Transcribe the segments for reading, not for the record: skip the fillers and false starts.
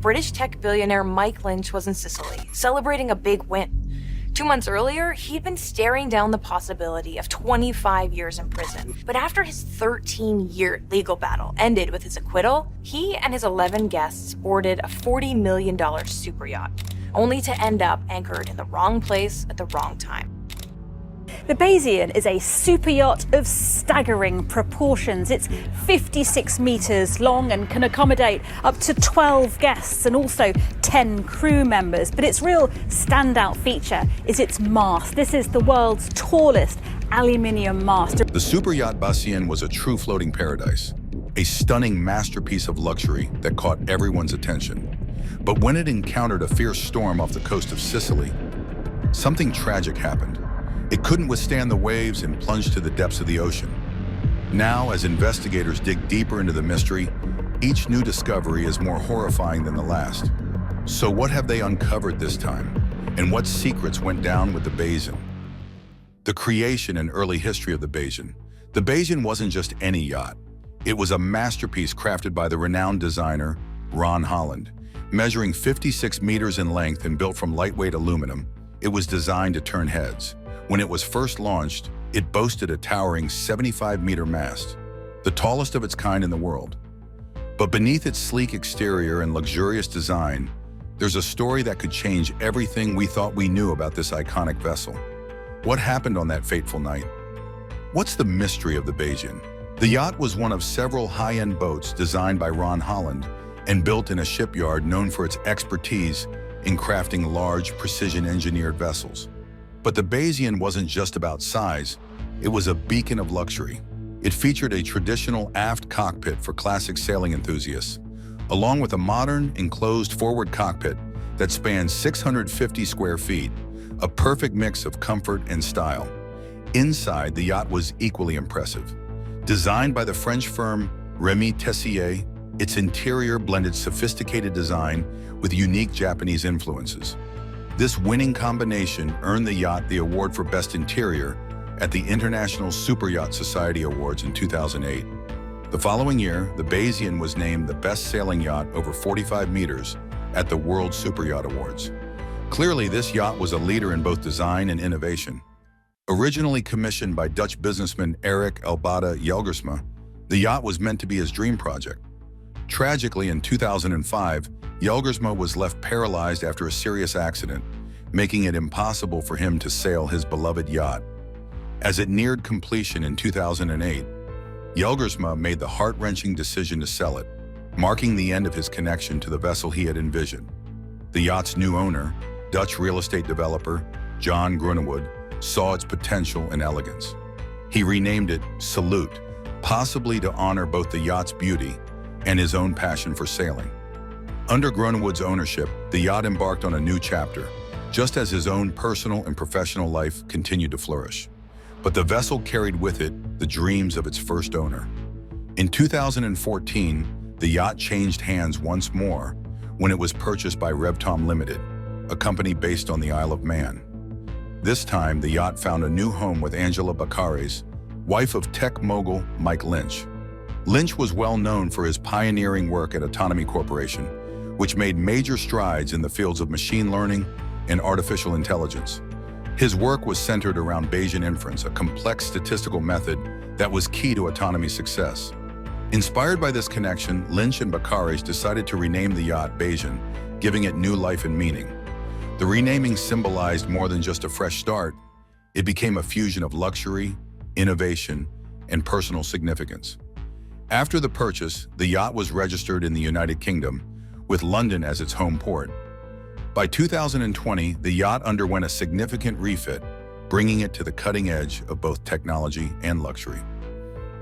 British tech billionaire Mike Lynch was in Sicily, celebrating a big win. 2 months earlier, he'd been staring down the possibility of 25 years in prison. But after his 13-year legal battle ended with his acquittal, he and his 11 guests boarded a $40 million super yacht, only to end up anchored in the wrong place at the wrong time. The Bayesian is a super yacht of staggering proportions. It's 56 meters long and can accommodate up to 12 guests and also 10 crew members. But its real standout feature is its mast. This is the world's tallest aluminium mast. The super yacht Bayesian was a true floating paradise, a stunning masterpiece of luxury that caught everyone's attention. But when it encountered a fierce storm off the coast of Sicily, something tragic happened. It couldn't withstand the waves and plunged to the depths of the ocean. Now, as investigators dig deeper into the mystery, each new discovery is more horrifying than the last. So what have they uncovered this time? And what secrets went down with the Bayesian? The creation and early history of the Bayesian. The Bayesian wasn't just any yacht. It was a masterpiece crafted by the renowned designer, Ron Holland. Measuring 56 meters in length and built from lightweight aluminum, it was designed to turn heads. When it was first launched, it boasted a towering 75-meter mast, the tallest of its kind in the world. But beneath its sleek exterior and luxurious design, there's a story that could change everything we thought we knew about this iconic vessel. What happened on that fateful night? What's the mystery of the Bayesian? The yacht was one of several high-end boats designed by Ron Holland and built in a shipyard known for its expertise in crafting large, precision-engineered vessels. But the Bayesian wasn't just about size, it was a beacon of luxury. It featured a traditional aft cockpit for classic sailing enthusiasts, along with a modern, enclosed forward cockpit that spans 650 square feet, a perfect mix of comfort and style. Inside, the yacht was equally impressive. Designed by the French firm Remy Tessier, its interior blended sophisticated design with unique Japanese influences. This winning combination earned the yacht the award for Best Interior at the International Superyacht Society Awards in 2008. The following year, the Bayesian was named the best sailing yacht over 45 meters at the World Superyacht Awards. Clearly, this yacht was a leader in both design and innovation. Originally commissioned by Dutch businessman Erik Elbada Jelgersma, the yacht was meant to be his dream project. Tragically, in 2005, Jelgersma was left paralyzed after a serious accident, making it impossible for him to sail his beloved yacht. As it neared completion in 2008, Jelgersma made the heart-wrenching decision to sell it, marking the end of his connection to the vessel he had envisioned. The yacht's new owner, Dutch real estate developer John Grunewood, saw its potential and elegance. He renamed it Salute, possibly to honor both the yacht's beauty and his own passion for sailing. Under Grunewood's ownership, the yacht embarked on a new chapter, just as his own personal and professional life continued to flourish. But the vessel carried with it the dreams of its first owner. In 2014, the yacht changed hands once more when it was purchased by Revtom Limited, a company based on the Isle of Man. This time, the yacht found a new home with Angela Baccares, wife of tech mogul Mike Lynch. Lynch was well known for his pioneering work at Autonomy Corporation, which made major strides in the fields of machine learning and artificial intelligence. His work was centered around Bayesian inference, a complex statistical method that was key to Autonomy's success. Inspired by this connection, Lynch and Baccares decided to rename the yacht Bayesian, giving it new life and meaning. The renaming symbolized more than just a fresh start. It became a fusion of luxury, innovation, and personal significance. After the purchase, the yacht was registered in the United Kingdom, with London as its home port. By 2020, the yacht underwent a significant refit, bringing it to the cutting edge of both technology and luxury.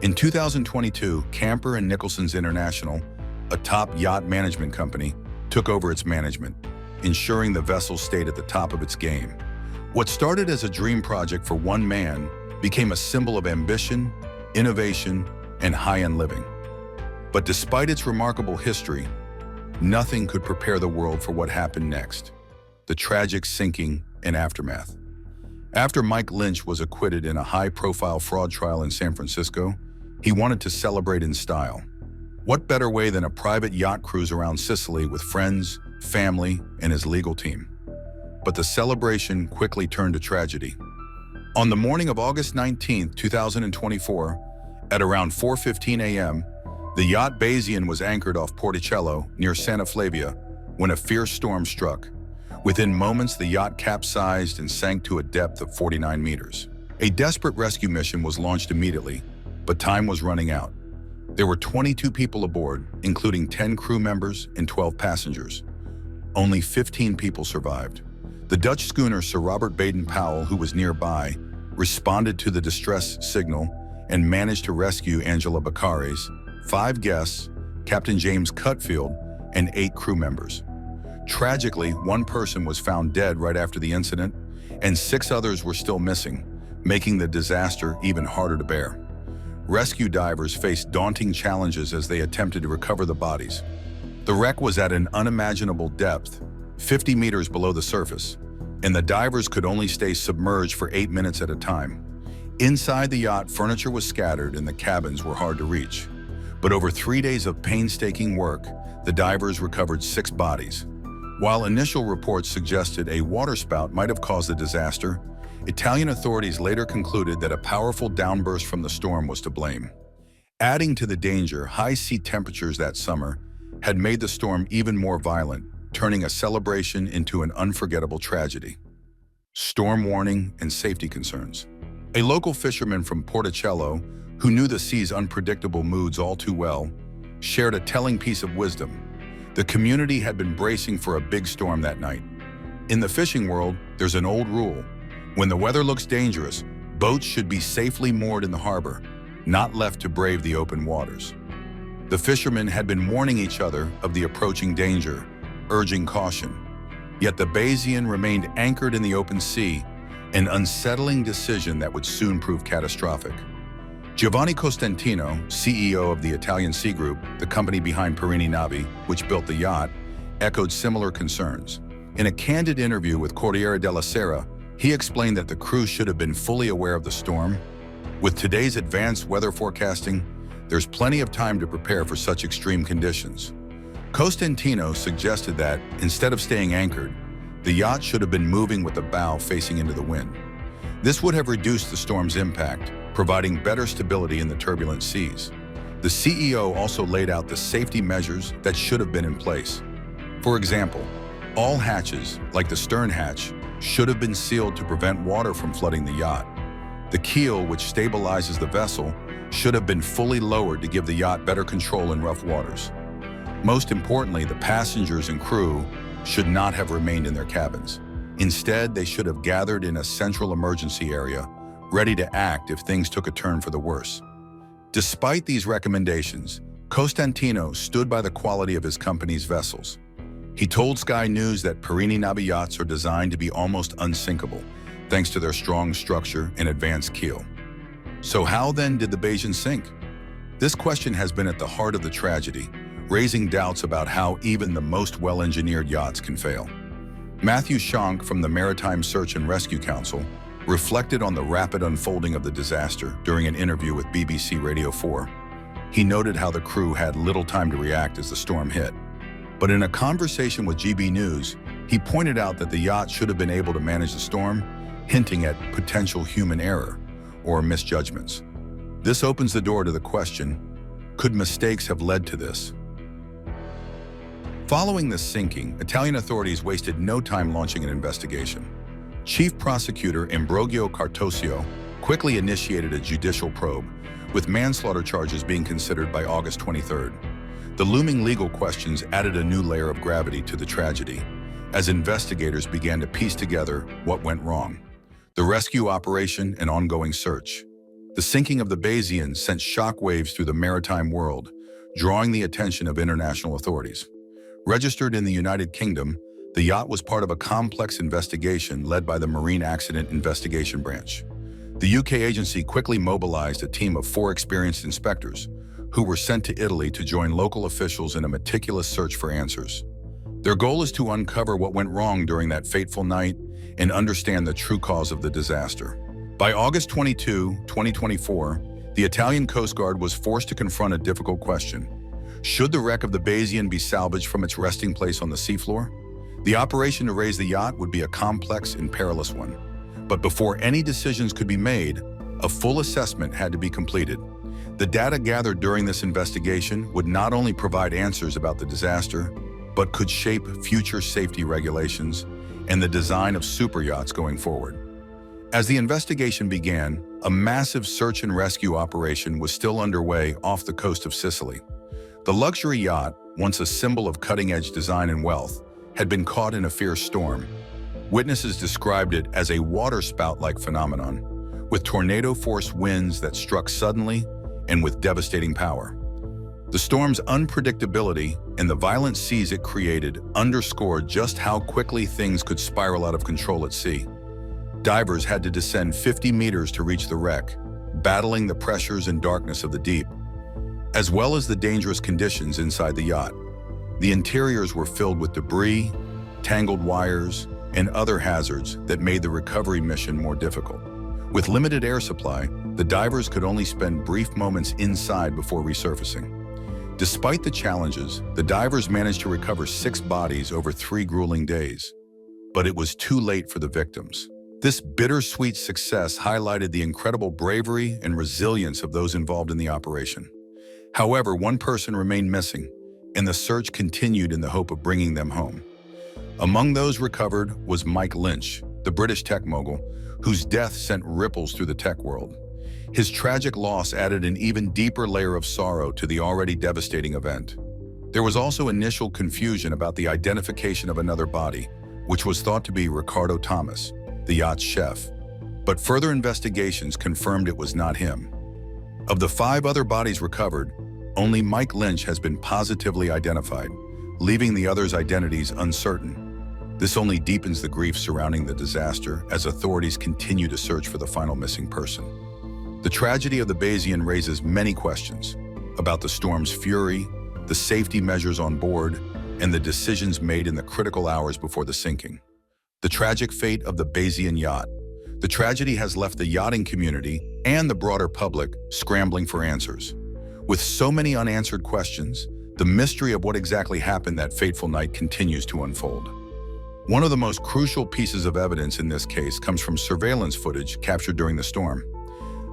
In 2022, Camper & Nicholson's International, a top yacht management company, took over its management, ensuring the vessel stayed at the top of its game. What started as a dream project for one man became a symbol of ambition, innovation, and high-end living. But despite its remarkable history, nothing could prepare the world for what happened next: the tragic sinking and aftermath. After Mike Lynch was acquitted in a high-profile fraud trial in San Francisco, he wanted to celebrate in style. What better way than a private yacht cruise around Sicily with friends, family, and his legal team? But the celebration quickly turned to tragedy. On the morning of August 19, 2024, at around 4:15 a.m., the yacht Bayesian was anchored off Porticello near Santa Flavia when a fierce storm struck. Within moments, the yacht capsized and sank to a depth of 49 meters. A desperate rescue mission was launched immediately, but time was running out. There were 22 people aboard, including 10 crew members and 12 passengers. Only 15 people survived. The Dutch schooner Sir Robert Baden-Powell, who was nearby, responded to the distress signal and managed to rescue Angela Beccaris, 5 guests, Captain James Cutfield, and 8 crew members. Tragically, 1 person was found dead right after the incident, and 6 others were still missing, making the disaster even harder to bear. Rescue divers faced daunting challenges as they attempted to recover the bodies. The wreck was at an unimaginable depth, 50 meters below the surface, and the divers could only stay submerged for 8 minutes at a time. Inside the yacht, furniture was scattered and the cabins were hard to reach. But over 3 days of painstaking work, the divers recovered 6 bodies. While initial reports suggested a waterspout might have caused the disaster, Italian authorities later concluded that a powerful downburst from the storm was to blame. Adding to the danger, high sea temperatures that summer had made the storm even more violent, turning a celebration into an unforgettable tragedy. Storm warning and safety concerns. A local fisherman from Porticello, who knew the sea's unpredictable moods all too well, shared a telling piece of wisdom. The community had been bracing for a big storm that night. In the fishing world, there's an old rule. When the weather looks dangerous, boats should be safely moored in the harbor, not left to brave the open waters. The fishermen had been warning each other of the approaching danger, urging caution. Yet the Bayesian remained anchored in the open sea, an unsettling decision that would soon prove catastrophic. Giovanni Costantino, CEO of the Italian Sea Group, the company behind Perini Navi, which built the yacht, echoed similar concerns. In a candid interview with Corriere della Sera, he explained that the crew should have been fully aware of the storm. With today's advanced weather forecasting, there's plenty of time to prepare for such extreme conditions. Costantino suggested that, instead of staying anchored, the yacht should have been moving with the bow facing into the wind. This would have reduced the storm's impact, providing better stability in the turbulent seas. The CEO also laid out the safety measures that should have been in place. For example, all hatches, like the stern hatch, should have been sealed to prevent water from flooding the yacht. The keel, which stabilizes the vessel, should have been fully lowered to give the yacht better control in rough waters. Most importantly, the passengers and crew should not have remained in their cabins. Instead, they should have gathered in a central emergency area, ready to act if things took a turn for the worse. Despite these recommendations, Costantino stood by the quality of his company's vessels. He told Sky News that Perini Navi yachts are designed to be almost unsinkable, thanks to their strong structure and advanced keel. So how then did the Bayesian sink? This question has been at the heart of the tragedy, raising doubts about how even the most well-engineered yachts can fail. Matthew Schonk from the Maritime Search and Rescue Council reflected on the rapid unfolding of the disaster during an interview with BBC Radio 4. He noted how the crew had little time to react as the storm hit. But in a conversation with GB News, he pointed out that the yacht should have been able to manage the storm, hinting at potential human error or misjudgments. This opens the door to the question, could mistakes have led to this? Following the sinking, Italian authorities wasted no time launching an investigation. Chief Prosecutor Ambrogio Cartosio quickly initiated a judicial probe, with manslaughter charges being considered by August 23rd. The looming legal questions added a new layer of gravity to the tragedy, as investigators began to piece together what went wrong. The rescue operation and ongoing search. The sinking of the Bayesian sent shockwaves through the maritime world, drawing the attention of international authorities. Registered in the United Kingdom, the yacht was part of a complex investigation led by the Marine Accident Investigation Branch. The UK agency quickly mobilized a team of 4 experienced inspectors, who were sent to Italy to join local officials in a meticulous search for answers. Their goal is to uncover what went wrong during that fateful night and understand the true cause of the disaster. By August 22, 2024, the Italian Coast Guard was forced to confront a difficult question. Should the wreck of the Bayesian be salvaged from its resting place on the seafloor? The operation to raise the yacht would be a complex and perilous one. But before any decisions could be made, a full assessment had to be completed. The data gathered during this investigation would not only provide answers about the disaster, but could shape future safety regulations and the design of superyachts going forward. As the investigation began, a massive search and rescue operation was still underway off the coast of Sicily. The luxury yacht, once a symbol of cutting-edge design and wealth, had been caught in a fierce storm. Witnesses described it as a waterspout-like phenomenon, with tornado-force winds that struck suddenly and with devastating power. The storm's unpredictability and the violent seas it created underscored just how quickly things could spiral out of control at sea. Divers had to descend 50 meters to reach the wreck, battling the pressures and darkness of the deep, as well as the dangerous conditions inside the yacht. The interiors were filled with debris, tangled wires, and other hazards that made the recovery mission more difficult. With limited air supply, the divers could only spend brief moments inside before resurfacing. Despite the challenges, the divers managed to recover 6 bodies over 3 grueling days. But it was too late for the victims. This bittersweet success highlighted the incredible bravery and resilience of those involved in the operation. However, one person remained missing, and the search continued in the hope of bringing them home. Among those recovered was Mike Lynch, the British tech mogul, whose death sent ripples through the tech world. His tragic loss added an even deeper layer of sorrow to the already devastating event. There was also initial confusion about the identification of another body, which was thought to be Ricardo Thomas, the yacht's chef. But further investigations confirmed it was not him. Of the 5 other bodies recovered, only Mike Lynch has been positively identified, leaving the others' identities uncertain. This only deepens the grief surrounding the disaster as authorities continue to search for the final missing person. The tragedy of the Bayesian raises many questions about the storm's fury, the safety measures on board, and the decisions made in the critical hours before the sinking. The tragic fate of the Bayesian yacht. The tragedy has left the yachting community and the broader public scrambling for answers. With so many unanswered questions, the mystery of what exactly happened that fateful night continues to unfold. One of the most crucial pieces of evidence in this case comes from surveillance footage captured during the storm.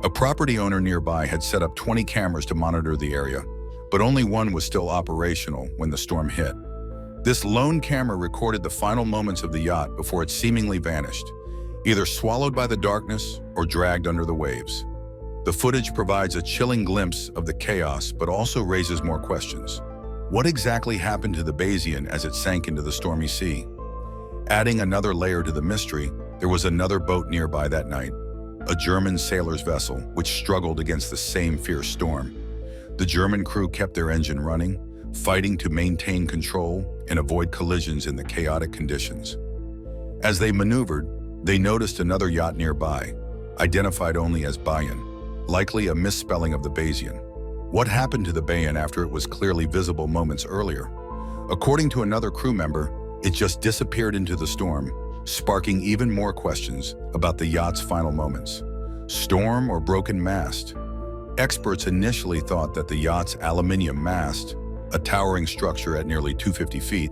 A property owner nearby had set up 20 cameras to monitor the area, but only one was still operational when the storm hit. This lone camera recorded the final moments of the yacht before it seemingly vanished, either swallowed by the darkness or dragged under the waves. The footage provides a chilling glimpse of the chaos, but also raises more questions. What exactly happened to the Bayesian as it sank into the stormy sea? Adding another layer to the mystery, there was another boat nearby that night, a German sailor's vessel, which struggled against the same fierce storm. The German crew kept their engine running, fighting to maintain control and avoid collisions in the chaotic conditions. As they maneuvered, they noticed another yacht nearby, identified only as Bayern, likely a misspelling of the Bayesian. What happened to the Bayern after it was clearly visible moments earlier? According to another crew member, it just disappeared into the storm, sparking even more questions about the yacht's final moments. Storm or broken mast? Experts initially thought that the yacht's aluminium mast, a towering structure at nearly 250 feet,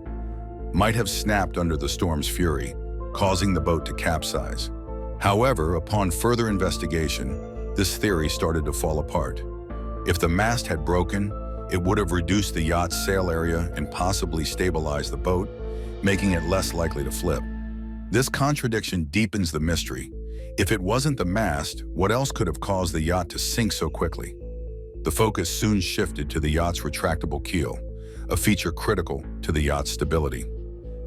might have snapped under the storm's fury, causing the boat to capsize. However, upon further investigation, this theory started to fall apart. If the mast had broken, it would have reduced the yacht's sail area and possibly stabilized the boat, making it less likely to flip. This contradiction deepens the mystery. If it wasn't the mast, what else could have caused the yacht to sink so quickly? The focus soon shifted to the yacht's retractable keel, a feature critical to the yacht's stability.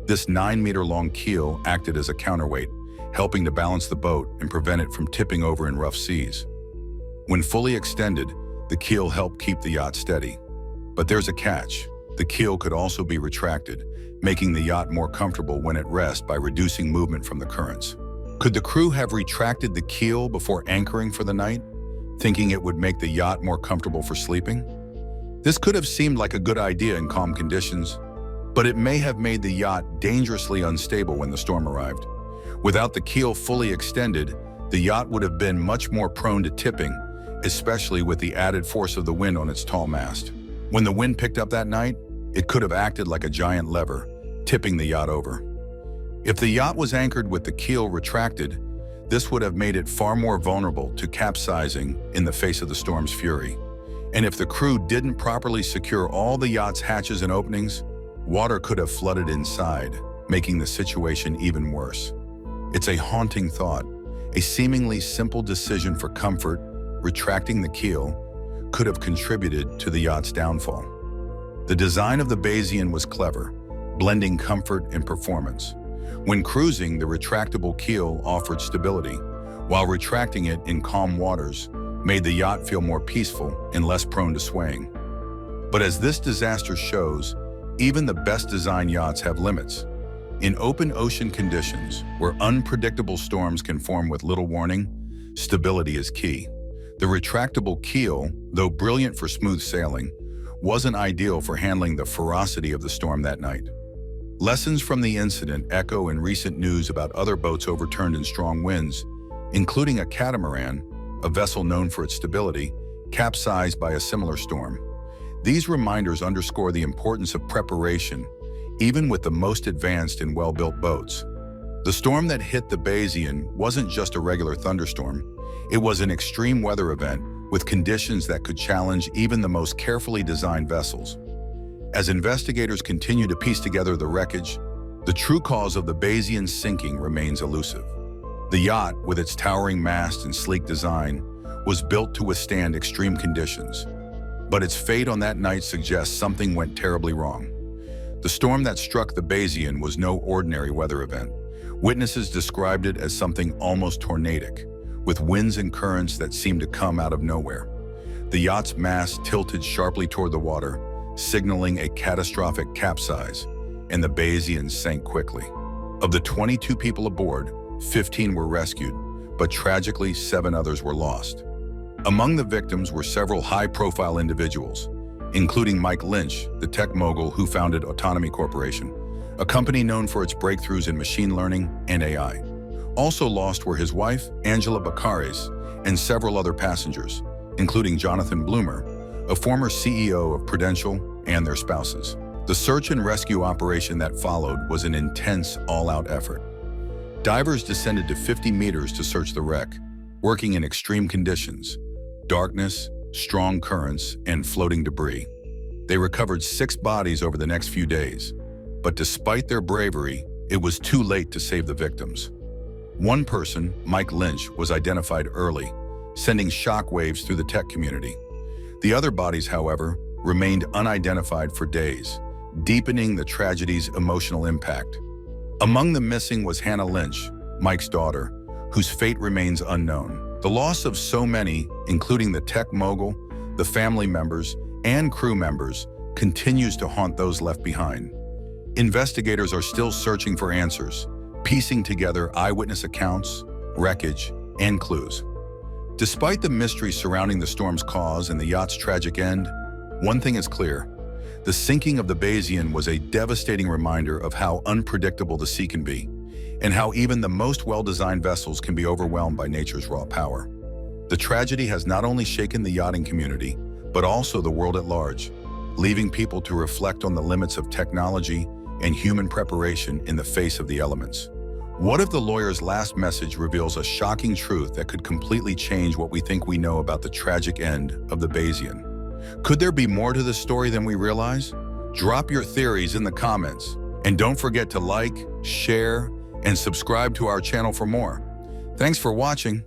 This 9-meter-long keel acted as a counterweight, helping to balance the boat and prevent it from tipping over in rough seas. When fully extended, the keel helped keep the yacht steady. But there's a catch. The keel could also be retracted, making the yacht more comfortable when at rest by reducing movement from the currents. Could the crew have retracted the keel before anchoring for the night, thinking it would make the yacht more comfortable for sleeping? This could have seemed like a good idea in calm conditions, but it may have made the yacht dangerously unstable when the storm arrived. Without the keel fully extended, the yacht would have been much more prone to tipping, especially with the added force of the wind on its tall mast. When the wind picked up that night, it could have acted like a giant lever, tipping the yacht over. If the yacht was anchored with the keel retracted, this would have made it far more vulnerable to capsizing in the face of the storm's fury. And if the crew didn't properly secure all the yacht's hatches and openings, water could have flooded inside, making the situation even worse. It's a haunting thought. A seemingly simple decision for comfort, retracting the keel, could have contributed to the yacht's downfall. The design of the Bayesian was clever, blending comfort and performance. When cruising, the retractable keel offered stability, while retracting it in calm waters made the yacht feel more peaceful and less prone to swaying. But as this disaster shows, even the best designed yachts have limits. In open ocean conditions, where unpredictable storms can form with little warning, stability is key. The retractable keel, though brilliant for smooth sailing, wasn't ideal for handling the ferocity of the storm that night. Lessons from the incident echo in recent news about other boats overturned in strong winds, including a catamaran, a vessel known for its stability, capsized by a similar storm. These reminders underscore the importance of preparation, even with the most advanced and well-built boats. The storm that hit the Bayesian wasn't just a regular thunderstorm. It was an extreme weather event with conditions that could challenge even the most carefully designed vessels. As investigators continue to piece together the wreckage, the true cause of the Bayesian's sinking remains elusive. The yacht, with its towering mast and sleek design, was built to withstand extreme conditions. But its fate on that night suggests something went terribly wrong. The storm that struck the Bayesian was no ordinary weather event. Witnesses described it as something almost tornadic, with winds and currents that seemed to come out of nowhere. The yacht's mast tilted sharply toward the water, signaling a catastrophic capsize, and the Bayesian sank quickly. Of the 22 people aboard, 15 were rescued, but tragically 7 others were lost. Among the victims were several high-profile individuals, including Mike Lynch, the tech mogul who founded Autonomy Corporation, a company known for its breakthroughs in machine learning and AI. Also lost were his wife, Angela Baccaris, and several other passengers, including Jonathan Bloomer, a former CEO of Prudential, and their spouses. The search and rescue operation that followed was an intense, all-out effort. Divers descended to 50 meters to search the wreck, working in extreme conditions: darkness, strong currents, and floating debris. They recovered 6 bodies over the next few days, but despite their bravery, it was too late to save the victims. One person, Mike Lynch, was identified early, sending shockwaves through the tech community. The other bodies, however, remained unidentified for days, deepening the tragedy's emotional impact. Among the missing was Hannah Lynch, Mike's daughter, whose fate remains unknown. The loss of so many, including the tech mogul, the family members, and crew members, continues to haunt those left behind. Investigators are still searching for answers, piecing together eyewitness accounts, wreckage, and clues. Despite the mystery surrounding the storm's cause and the yacht's tragic end, one thing is clear: the sinking of the Bayesian was a devastating reminder of how unpredictable the sea can be, and how even the most well-designed vessels can be overwhelmed by nature's raw power. The tragedy has not only shaken the yachting community, but also the world at large, leaving people to reflect on the limits of technology and human preparation in the face of the elements. What if the lawyer's last message reveals a shocking truth that could completely change what we think we know about the tragic end of the Bayesian? Could there be more to this story than we realize? Drop your theories in the comments, and don't forget to like, share, and subscribe to our channel for more. Thanks for watching.